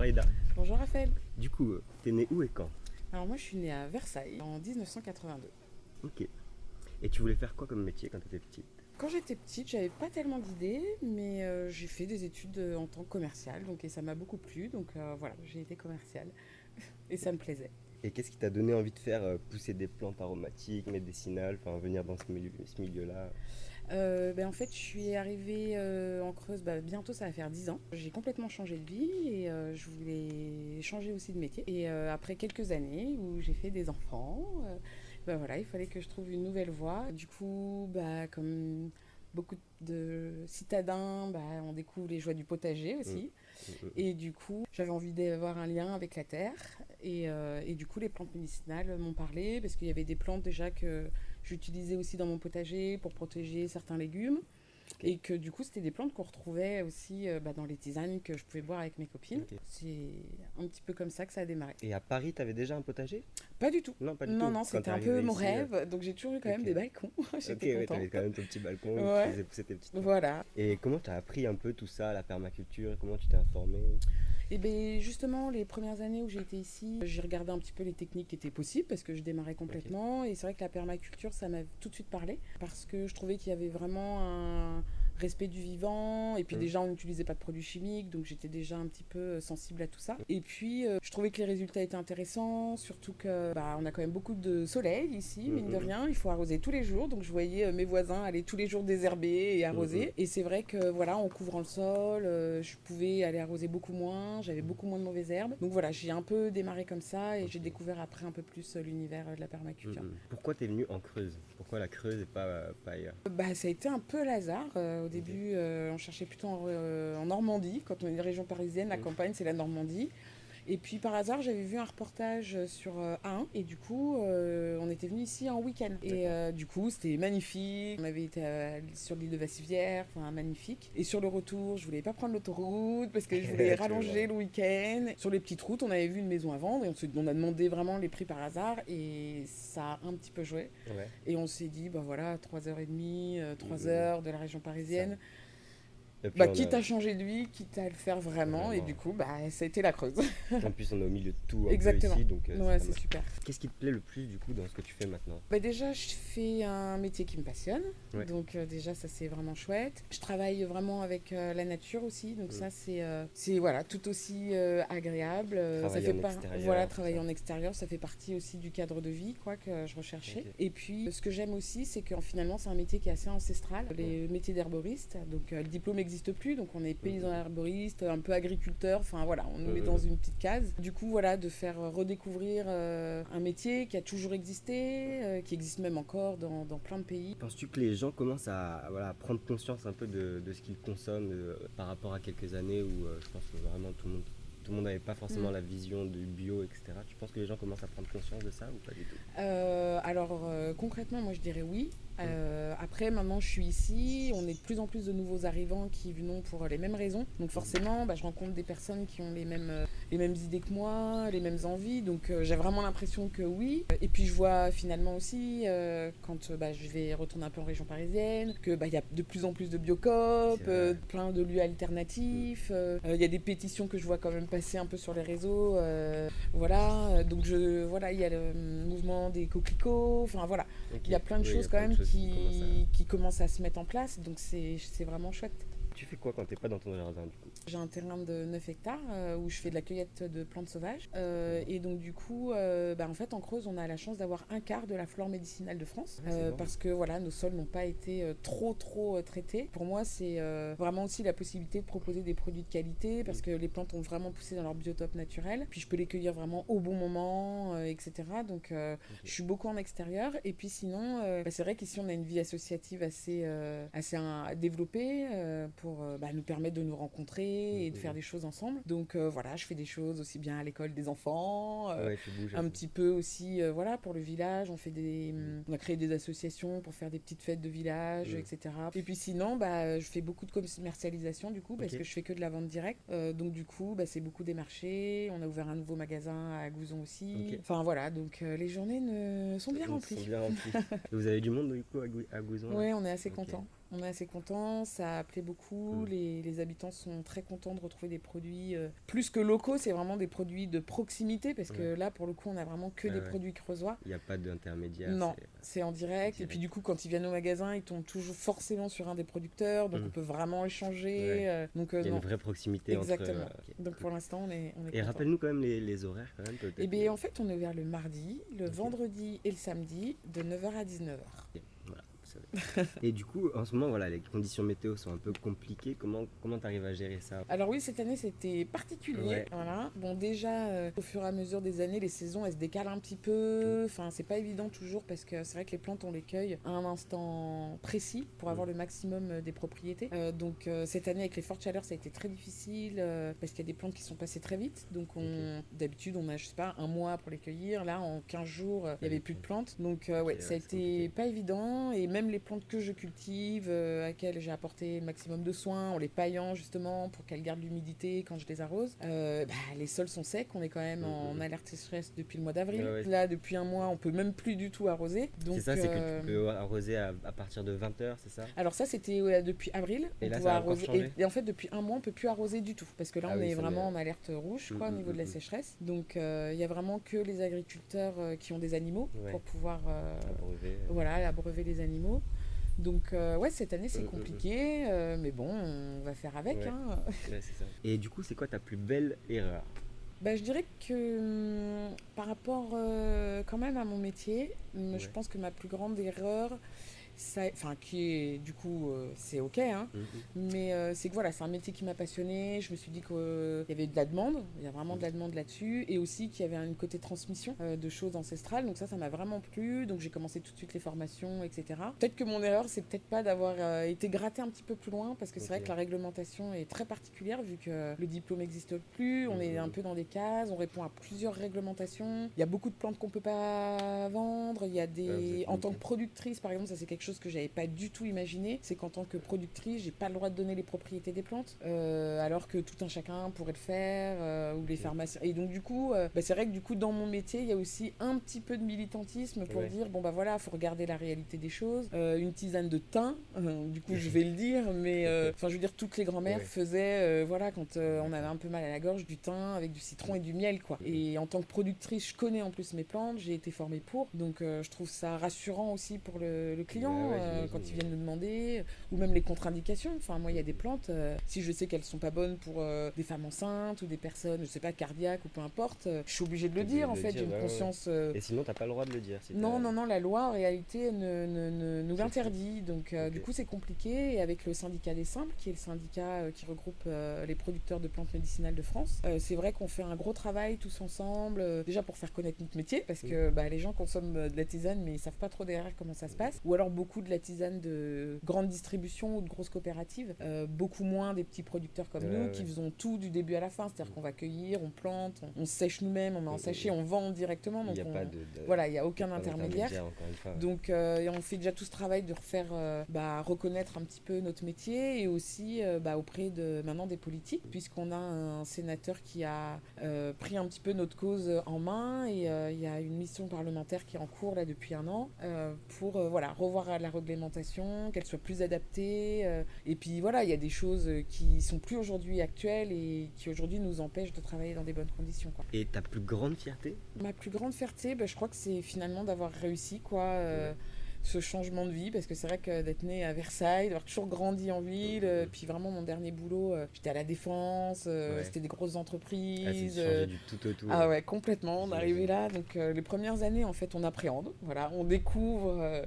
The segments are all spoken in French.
Aïda. Bonjour Raphaël. Du coup, t'es né où et quand? Alors moi je suis née à Versailles en 1982. Ok. Et tu voulais faire quoi comme métier quand t'étais petite? Quand j'étais petite, j'avais pas tellement d'idées, mais j'ai fait des études en tant que commerciale, et ça m'a beaucoup plu, voilà, j'ai été commerciale et ça me plaisait. Et qu'est-ce qui t'a donné envie de faire pousser des plantes aromatiques, médicinales, enfin venir dans ce milieu-là? En fait, je suis arrivée en Creuse, bientôt ça va faire 10 ans. J'ai complètement changé de vie et je voulais changer aussi de métier. Et après quelques années où j'ai fait des enfants, voilà, il fallait que je trouve une nouvelle voie. Du coup, comme beaucoup de citadins, on découvre les joies du potager Mm, aussi. mm, mm, mm. Et du coup, j'avais envie d'avoir un lien avec la terre. Et du coup, les plantes médicinales m'ont parlé parce qu'il y avait des plantes déjà que j'utilisais aussi dans mon potager pour protéger certains légumes. Ok, Et que du coup, c'était des plantes qu'on retrouvait aussi dans les tisanes que je pouvais boire avec mes copines. ok. C'est un petit peu comme ça que ça a démarré. Et à Paris, t'avais déjà un potager? Pas du tout. Non, pas du Non, tout. non, Quand c'était t'es un peu arrivé mon ici. rêve. Donc j'ai toujours eu quand même Ok. des balcons. Ok, J'étais ouais, t'avais contente. quand même ton petit balcon, tu Ouais, faisais pousser tes petites plantes. voilà. Et comment t'as appris un peu tout ça, la permaculture? Comment tu t'es informé? Et bien justement, les premières années où j'ai été ici, j'ai regardé un petit peu les techniques qui étaient possibles parce que je démarrais Ok. complètement. Et c'est vrai que la permaculture, ça m'a tout de suite parlé parce que je trouvais qu'il y avait vraiment un respect du vivant. Et puis Mm. déjà, on n'utilisait pas de produits chimiques, donc j'étais déjà un petit peu sensible à tout ça. Et puis, je trouvais que les résultats étaient intéressants, surtout que on a quand même beaucoup de soleil ici, Mm, mine de mm, rien. Il faut arroser tous les jours, donc je voyais mes voisins aller tous les jours désherber et mm, mm, mm. arroser. Et c'est vrai que voilà, en couvrant le sol, je pouvais aller arroser beaucoup moins, j'avais beaucoup moins de mauvaises herbes. Donc voilà, j'ai un peu démarré comme ça et j'ai Ok. découvert après un peu plus l'univers de la Mm, permaculture. mm. Pourquoi t'es venu en Creuse? Pourquoi la Creuse et pas ailleurs? Ça a été un peu hasard. Au Ok. début, on cherchait plutôt en Normandie. Quand on est de région parisienne, la Mm. campagne, c'est la Normandie. Et puis par hasard, j'avais vu un reportage sur A1 et du coup, on était venu ici en week-end. Et D'accord. du coup, c'était magnifique. On avait été sur l'île de Vassivière, enfin magnifique. Et sur le retour, je voulais pas prendre l'autoroute parce que je voulais Tu veux rallonger voir. le week-end. Sur les petites routes, on avait vu une maison à vendre et on a demandé vraiment les prix par hasard et ça a un petit peu joué. Ouais. Et on s'est dit, voilà, 3h30, Mm, 3 mm, mm. heures de la région Ça. parisienne. Et puis on Quitte a à changer de vie, quitte à le faire vraiment. Et du vraiment. coup, ça a été la Creuse. En plus, on est au milieu de tout un peu Exactement. ici, donc c'est Ouais, pas c'est mal. super. Qu'est-ce qui te plaît le plus du coup dans ce que tu fais maintenant? Déjà, je fais un métier qui me passionne. Ouais. Donc déjà, ça c'est vraiment chouette. Je travaille vraiment avec la nature aussi. Donc Mm. ça, c'est voilà, tout aussi agréable. Ça Travailler fait en pas, extérieur, voilà, tout travailler ça. en extérieur, ça fait partie aussi du cadre de vie quoi, que je recherchais. Ok. Et puis, ce que j'aime aussi, c'est que finalement, c'est un métier qui est assez ancestral. Les métiers d'herboriste. Donc le diplôme n'existe plus. Donc on est paysan herboriste, un peu agriculteur. Enfin voilà, on nous met dans une petite case. Du coup, voilà, de faire redécouvrir un métier qui a toujours existé, qui existe même encore dans plein de pays. Penses-tu que les gens commencent à, voilà, à prendre conscience un peu de ce qu'ils consomment par rapport à quelques années où je pense que vraiment tout le monde n'avait pas forcément la vision du bio, etc. Tu penses que les gens commencent à prendre conscience de ça ou pas du tout? Concrètement, moi je dirais oui. Après, maintenant je suis ici, on est de plus en plus de nouveaux arrivants qui venons pour les mêmes raisons. Donc forcément, je rencontre des personnes qui ont les mêmes idées que moi, les mêmes envies. Donc j'ai vraiment l'impression que oui. Et puis je vois finalement aussi, quand je vais retourner un peu en région parisienne, que il y a de plus en plus de biocoop, C'est vrai. plein de lieux alternatifs. Il y a des pétitions que je vois quand même passer un peu sur les réseaux. Voilà, donc voilà, il y a le mouvement des coquelicots. Enfin voilà, Ok. il y a plein de Oui, il y a choses quand plein de même choses qui commencent à se mettre en place, donc c'est vraiment chouette. Tu fais quoi quand t'es pas dans ton jardin du coup? J'ai un terrain de 9 hectares où je fais de la cueillette de plantes sauvages. Et donc du coup, en fait en Creuse, on a la chance d'avoir un quart de la flore médicinale de France. Ah, c'est énorme. Parce que voilà, nos sols n'ont pas été trop traités. Pour moi, c'est vraiment aussi la possibilité de proposer des produits de qualité parce que les plantes ont vraiment poussé dans leur biotope naturel. Puis je peux les cueillir vraiment au bon moment, etc. Donc je suis beaucoup en extérieur. Et puis sinon, c'est vrai qu'ici on a une vie associative assez développée pour nous permettre de nous rencontrer et de faire des choses ensemble. Donc voilà, je fais des choses aussi bien à l'école des enfants, Ouais, tu bouges un un peu. petit peu aussi voilà, pour le village. On a créé des associations pour faire des petites fêtes de village, etc. Et puis sinon, je fais beaucoup de commercialisation du coup, parce Ok. que je fais que de la vente directe. Donc du coup, c'est beaucoup des marchés. On a ouvert un nouveau magasin à Gouzon aussi. Ok. Enfin voilà, donc les journées sont bien Ils sont remplies. bien remplis. Et vous avez du monde du coup à Gouzon là? Ouais, on est assez Ok. contents. On est assez contents, ça plaît beaucoup, les habitants sont très contents de retrouver des produits plus que locaux, c'est vraiment des produits de proximité, parce que là, pour le coup, on a vraiment que des produits creusois. Il n'y a pas d'intermédiaire. Non, c'est en direct. Et puis du coup, quand ils viennent au magasin, ils tombent toujours forcément sur un des producteurs, donc on peut vraiment échanger. Donc, il y a une vraie proximité exactement. entre... Donc pour l'instant, on est Et rappelle-nous quand même les horaires quand même. Et bien en fait, on est ouvert le mardi, le vendredi et le samedi, de 9h à 19h. Voilà. Et du coup, en ce moment, voilà, les conditions météo sont un peu compliquées. Comment tu arrives à gérer ça? Alors oui, cette année, c'était particulier. Voilà. Bon, déjà, au fur et à mesure des années, les saisons, elles se décalent un petit peu. Enfin, c'est pas évident toujours parce que c'est vrai que les plantes, on les cueille à un instant précis pour avoir le maximum des propriétés. Donc cette année, avec les fortes chaleurs, ça a été très difficile parce qu'il y a des plantes qui sont passées très vite. Donc d'habitude, on a, je sais pas, un mois pour les cueillir. Là, en 15 jours, il n'y avait plus de plantes. Donc ouais, ça a été pas évident. Et même les plantes que je cultive, à laquelle j'ai apporté le maximum de soins, en les paillant justement pour qu'elles gardent l'humidité quand je les arrose. Les sols sont secs, on est quand même en alerte sécheresse depuis le mois d'avril. Là, depuis un mois, on peut même plus du tout arroser. C'est ça, c'est que tu peux arroser à partir de 20h, c'est ça? Alors ça, c'était depuis avril. Et là, ça a encore changé. Et en fait, depuis un mois, on peut plus arroser du tout parce que là, on est vraiment en alerte rouge au niveau de la sécheresse. Donc, il y a vraiment que les agriculteurs qui ont des animaux pour pouvoir abreuver les animaux. Donc cette année c'est compliqué, mais bon, on va faire avec. Hein. C'est ça. Et du coup, c'est quoi ta plus belle erreur? Je dirais que par rapport quand même à mon métier, je pense que ma plus grande erreur, qui est du coup c'est ok, hein, mais c'est que voilà, c'est un métier qui m'a passionnée. Je me suis dit qu'il y avait de la demande, il y a vraiment de la demande là-dessus, et aussi qu'il y avait un côté transmission de choses ancestrales, donc ça m'a vraiment plu. Donc j'ai commencé tout de suite les formations, etc. Peut-être que mon erreur, c'est peut-être pas d'avoir été grattée un petit peu plus loin, parce que c'est vrai que la réglementation est très particulière vu que le diplôme n'existe plus, on est un peu dans des cases, on répond à plusieurs réglementations, il y a beaucoup de plantes qu'on peut pas vendre, il y a des en tant que productrice par exemple, ça c'est quelque chose que j'avais pas du tout imaginé, c'est qu'en tant que productrice, j'ai pas le droit de donner les propriétés des plantes, alors que tout un chacun pourrait le faire, ou les pharmaciens. Et donc du coup, c'est vrai que du coup dans mon métier, il y a aussi un petit peu de militantisme pour dire bon voilà, faut regarder la réalité des choses. Une tisane de thym, du coup je vais le dire, mais je veux dire toutes les grand-mères faisaient quand on avait un peu mal à la gorge, du thym avec du citron et du miel quoi. Et en tant que productrice, je connais en plus mes plantes, j'ai été formée pour, donc je trouve ça rassurant aussi pour le client. Quand ils viennent me demander, ou même les contre-indications. Enfin, moi, il y a des plantes, si je sais qu'elles sont pas bonnes pour des femmes enceintes ou des personnes, je sais pas, cardiaques ou peu importe, je suis obligée de le dire, en fait, j'ai une conscience... Et sinon, t'as pas le droit de le dire non, la loi, en réalité, nous l'interdit. Donc, du coup, c'est compliqué. Et avec le syndicat des simples, qui est le syndicat qui regroupe les producteurs de plantes médicinales de France, c'est vrai qu'on fait un gros travail tous ensemble, déjà pour faire connaître notre métier, parce que les gens consomment de la tisane, mais ils savent pas trop derrière comment ça se passe. Ou alors beaucoup de la tisane de grande distribution ou de grosses coopératives, beaucoup moins des petits producteurs comme nous qui faisons tout du début à la fin, c'est-à-dire qu'on va cueillir, on plante, on sèche nous-mêmes, on met en sachet, on vend directement, donc il n'y a aucun intermédiaire. Donc on fait déjà tout ce travail de refaire reconnaître un petit peu notre métier, et aussi auprès de maintenant des politiques, puisqu'on a un sénateur qui a pris un petit peu notre cause en main, et il y a une mission parlementaire qui est en cours là depuis un an pour revoir la réglementation, qu'elle soit plus adaptée, et puis voilà, il y a des choses qui sont plus aujourd'hui actuelles et qui aujourd'hui nous empêchent de travailler dans des bonnes conditions, quoi. Et ta plus grande fierté? Ma plus grande fierté, je crois que c'est finalement d'avoir réussi, ce changement de vie, parce que c'est vrai que d'être née à Versailles, d'avoir toujours grandi en ville, puis vraiment mon dernier boulot, j'étais à la Défense, c'était des grosses entreprises. Changé du tout au tout. Ah ouais, complètement, d'arriver là. Donc les premières années, en fait, on appréhende, on découvre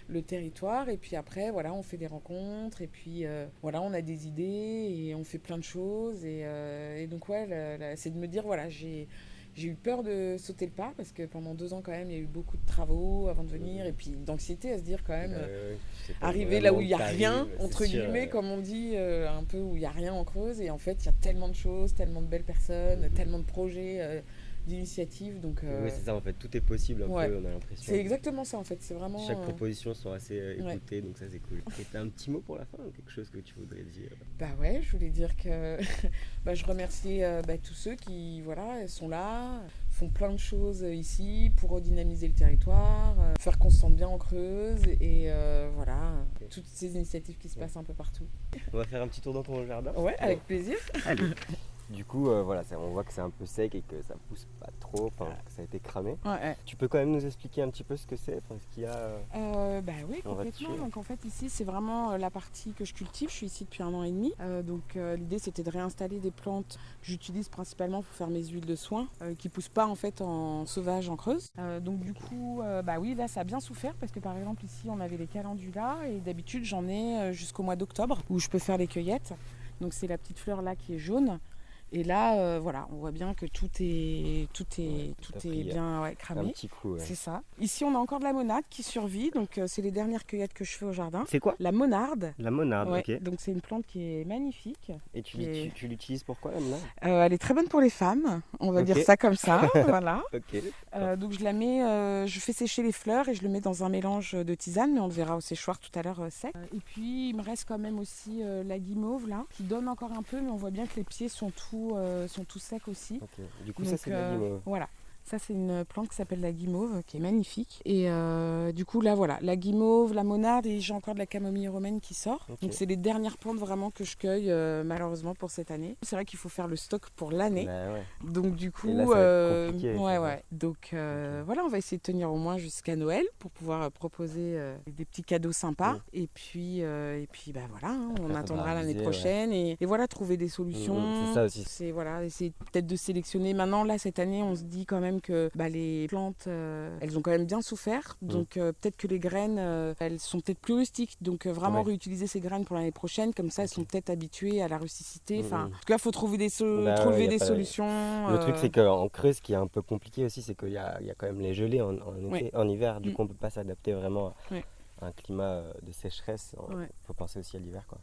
le territoire, et puis après, on fait des rencontres, et puis on a des idées, et on fait plein de choses, et donc c'est de me dire, j'ai eu peur de sauter le pas, parce que pendant 2 ans quand même, il y a eu beaucoup de travaux avant de venir, et puis d'anxiété à se dire quand même, arriver là où il n'y a rien, entre guillemets, comme on dit, un peu où il n'y a rien en Creuse, et en fait il y a tellement de choses, tellement de belles personnes, tellement de projets d'initiatives. Donc, Oui, c'est ça en fait, tout est possible un ouais. peu, on a l'impression. C'est exactement ça en fait, c'est vraiment... Chaque proposition sont assez ouais. écoutées, donc ça c'est cool. Et t'as un petit mot pour la fin, quelque chose que tu voudrais dire? Bah ouais, je voulais dire que bah, je remercie tous ceux qui voilà, sont là, font plein de choses ici pour redynamiser le territoire, faire qu'on se sente bien en Creuse et voilà, toutes ces initiatives qui se passent un peu partout. On va faire un petit tour dans ton jardin? Ouais, avec plaisir. Allez. Du coup, voilà, on voit que c'est un peu sec et que ça pousse pas trop, enfin que ça a été cramé. Ouais. Tu peux quand même nous expliquer un petit peu ce que c'est, ce qu'il y a Bah oui, on va complètement. dessus. Donc en fait ici c'est vraiment la partie que je cultive. Je suis ici depuis 1 an et demi. Donc l'idée c'était de réinstaller des plantes que j'utilise principalement pour faire mes huiles de soin, qui poussent pas en fait en sauvage en Creuse. Donc du coup, bah oui, là ça a bien souffert parce que par exemple ici on avait les calendulas et d'habitude j'en ai jusqu'au mois d'octobre où je peux faire les cueillettes. Donc c'est la petite fleur là qui est jaune. Et là, voilà, on voit bien que tout est bien cramé. Un petit coup, ouais. C'est ça. Ici, on a encore de la monarde qui survit. Donc, c'est les dernières cueillettes que je fais au jardin. C'est quoi? La monarde. La monarde, Ouais, ok. donc, c'est une plante qui est magnifique. Et tu l'utilises pourquoi, la monarde? Elle est très bonne pour les femmes. On va Ok. dire ça comme ça. Voilà. Ok. Donc, je la mets, je fais sécher les fleurs et je le mets dans un mélange de tisane. Mais on le verra au séchoir tout à l'heure sec. Et puis, il me reste quand même aussi la guimauve là, qui donne encore un peu. Mais on voit bien que les pieds sont tout secs aussi. Ok. Du coup, Donc, ça, c'est de la guimauve. Voilà. Ça, c'est une plante qui s'appelle la guimauve, qui est magnifique. Et du coup, là, voilà, la guimauve, la monarde et j'ai encore de la camomille romaine qui sort. Ok. Donc, c'est les dernières plantes vraiment que je cueille, malheureusement, pour cette année. C'est vrai qu'il faut faire le stock pour l'année. Bah, ouais. Donc, du coup, Et là, ça va être compliqué, ouais. Donc, voilà, on va essayer de tenir au moins jusqu'à Noël pour pouvoir proposer des petits cadeaux sympas. Mm. Et puis bah voilà, hein, on Après, attendra faudra l'année aviser, prochaine et voilà, trouver des solutions. C'est ça aussi. C'est voilà, essayer peut-être de sélectionner. Maintenant, là, cette année, on se dit quand même que les plantes, elles ont quand même bien souffert. Donc, peut-être que les graines, elles sont peut-être plus rustiques. Donc, vraiment réutiliser ces graines pour l'année prochaine. Comme ça, elles sont peut-être habituées à la rusticité. Enfin, en tout cas, il faut trouver des solutions. Le truc, c'est qu'en Creuse, ce qui est un peu compliqué aussi, c'est qu'il y a quand même les gelées en hiver. Du coup, on ne peut pas s'adapter vraiment à un climat de sécheresse. Il faut penser aussi à l'hiver, quoi.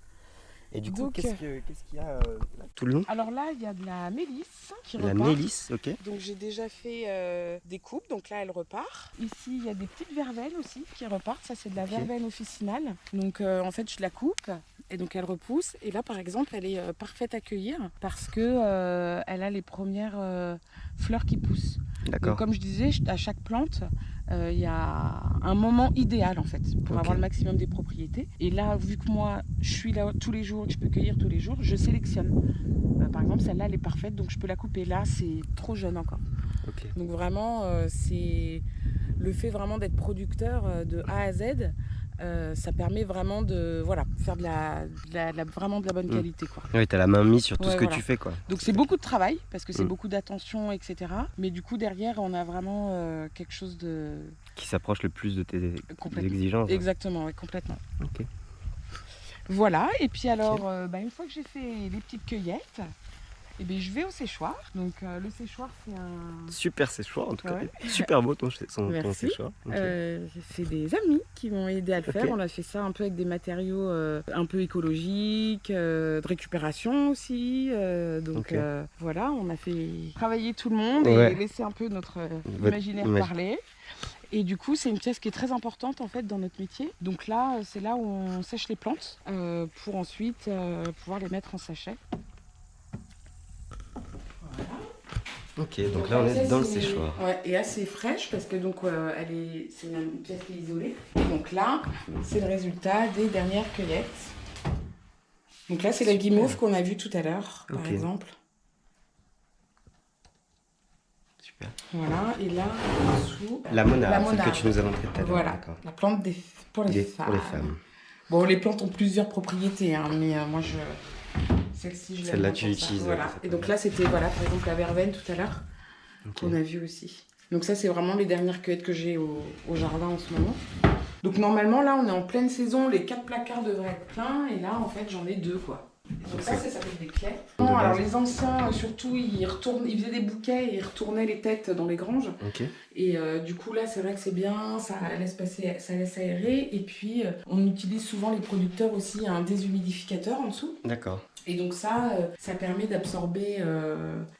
Et du coup, qu'est-ce qu'il y a là, tout le long? Alors là, il y a de la mélisse qui repart. La mélisse, ok. Donc j'ai déjà fait des coupes, donc là elle repart. Ici, il y a des petites verveines aussi qui repartent. Ça, c'est de la verveine officinale. Donc en fait, je la coupe et donc elle repousse. Et là, par exemple, elle est parfaite à cueillir parce que elle a les premières fleurs qui poussent. D'accord. Donc, comme je disais, à chaque plante, il y a un moment idéal en fait pour avoir le maximum des propriétés. Et là, vu que moi je suis là tous les jours et que je peux cueillir tous les jours, je sélectionne. Par exemple, celle-là elle est parfaite, donc je peux la couper. Là, c'est trop jeune encore. Okay. Donc vraiment, c'est le fait vraiment d'être producteur de A à Z. Ça permet vraiment de faire vraiment de la bonne qualité, quoi. Oui, tu as la main mise sur tout ce que tu fais, quoi. Donc c'est beaucoup de travail parce que c'est beaucoup d'attention, etc. Mais du coup derrière on a vraiment quelque chose de... qui s'approche le plus de tes exigences. Exactement, oui, complètement. Ok. Voilà, et puis alors une fois que j'ai fait les petites cueillettes, je vais au séchoir. Donc le séchoir, c'est un... super séchoir en tout cas. Super beau ton séchoir. Okay. C'est des amis qui m'ont aidé à le faire. On a fait ça un peu avec des matériaux un peu écologiques, de récupération aussi. Donc voilà, on a fait travailler tout le monde et laisser un peu notre imaginaire parler. Et du coup, c'est une pièce qui est très importante en fait dans notre métier. Donc là, c'est là où on sèche les plantes pour ensuite pouvoir les mettre en sachet. Ok, donc là on est dans le séchoir. Ouais, et assez fraîche parce que donc c'est une pièce qui est isolée. Et donc là, c'est le résultat des dernières cueillettes. Donc là, c'est la guimauve qu'on a vue tout à l'heure, par exemple. Super. Voilà, et là, en dessous, la monarde, celle que tu nous as montrée tout à l'heure. Voilà, la plante pour les femmes. Bon, les plantes ont plusieurs propriétés, hein, mais moi celle-ci, je l'aime. Celle-là, tu l'utilises. Voilà. Et donc là, c'était par exemple la verveine tout à l'heure, qu'on a vu aussi. Donc ça, c'est vraiment les dernières cueillettes que j'ai au jardin en ce moment. Donc normalement, là, on est en pleine saison, les 4 placards devraient être pleins, et là, en fait, j'en ai 2, quoi. Donc ça s'appelle des claies. De Non, alors base. les anciens, surtout, ils faisaient des bouquets et ils retournaient les têtes dans les granges. Ok. Et du coup, là, c'est vrai que c'est bien, ça laisse aérer. Et puis, on utilise souvent, les producteurs aussi, un déshumidificateur en dessous. D'accord. Et donc ça permet d'absorber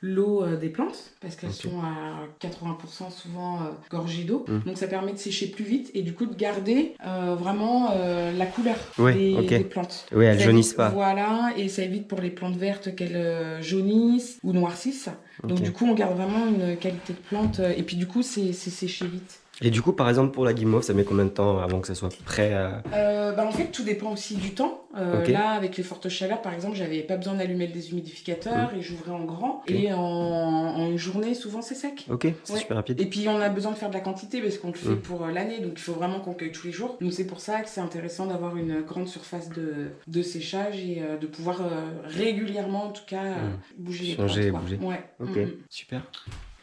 l'eau des plantes, parce qu'elles Ok. sont à 80% souvent gorgées d'eau. Mm. Donc ça permet de sécher plus vite et du coup de garder vraiment la couleur Ouais, ok. des plantes. Oui, elles Ça jaunissent évite- pas. Voilà, et ça évite pour les plantes vertes qu'elles jaunissent ou noircissent. Donc Ok. du coup, on garde vraiment une qualité de plante. Et puis du coup, c'est séché vite. Et du coup, par exemple, pour la guimauve, ça met combien de temps avant que ça soit prêt à... En fait, tout dépend aussi du temps. Ok. Là, avec les fortes chaleurs, par exemple, j'avais pas besoin d'allumer le déshumidificateur et j'ouvrais en grand. Ok. Et en une journée, souvent, c'est sec. Ok, c'est Ouais. super rapide. Et puis, on a besoin de faire de la quantité parce qu'on le fait Mm. pour l'année. Donc, il faut vraiment qu'on cueille tous les jours. Donc, c'est pour ça que c'est intéressant d'avoir une grande surface de séchage et de pouvoir régulièrement, en tout cas, bouger les Changer et plantes, quoi. bouger. Ouais. Ok, Mm. super.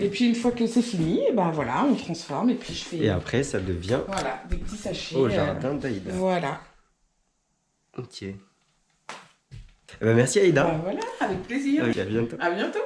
Et puis, une fois que c'est fini, ben voilà, on transforme et puis je fais Et après, ça devient voilà, des petits sachets. au jardin d'Aïda. Voilà. Ok. Eh ben, merci Aïda. Ben voilà, avec plaisir. Ok, à bientôt. À bientôt.